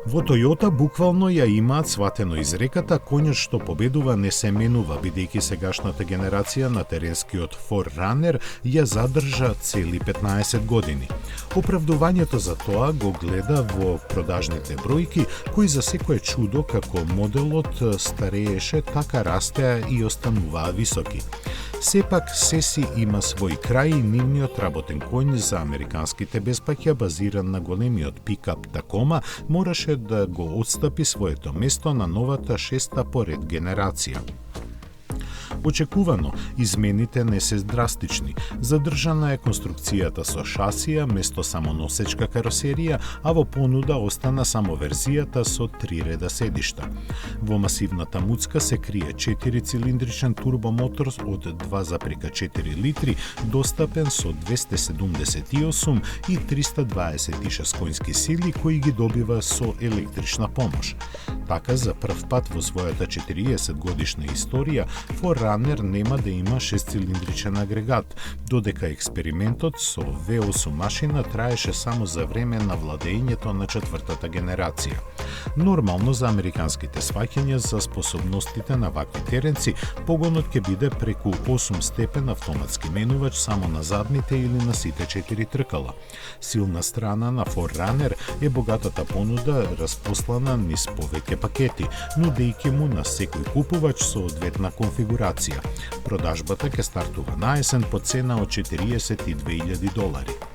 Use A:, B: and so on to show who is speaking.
A: Во Toyota буквално ја имаат сватено изреката "Коњот што победува не се менува", бидејќи сегашната генерација на теренскиот 4Runner ја задржа цели 15 години. Оправдувањето за тоа го гледа во продажните бројки, кои за секое чудо како моделот старееше, така растеа и остануваа високи. Сепак, Сеси има свој крај и нивниот работен коњ за американските беспаќа, базиран на големиот пикап Такома, мораше да го отстапи своето место на новата шеста поред генерација. Очекувано, измените не се драстични. Задржана е конструкцијата со шасија место самоносечка каросерија, а во понуда остана само верзијата со 3 реда седишта. Во масивната муцка се крие 4-цилиндричен турбомотор од 2,4 литри, достапен со 278 и 326 коњски сили, кои ги добива со електрична помош. Така, за прв пат во својата 40 годишна историја, 4Runner нема да има 6-цилиндричен агрегат, додека експериментот со V8 машина траеше само за време на владењето на четвртата генерација. Нормално за американските сваќања за способностите на вакви теренци, погонот ќе биде преку 8 степен автоматски менувач само на задните или на сите 4 тркала. Силна страна на 4Runner е богатата понуда распослана низ повеќе пакети, нудејќи му на секој купувач соодветна конфигурација. Продажбата ќе стартува на есен по цена од $42,000.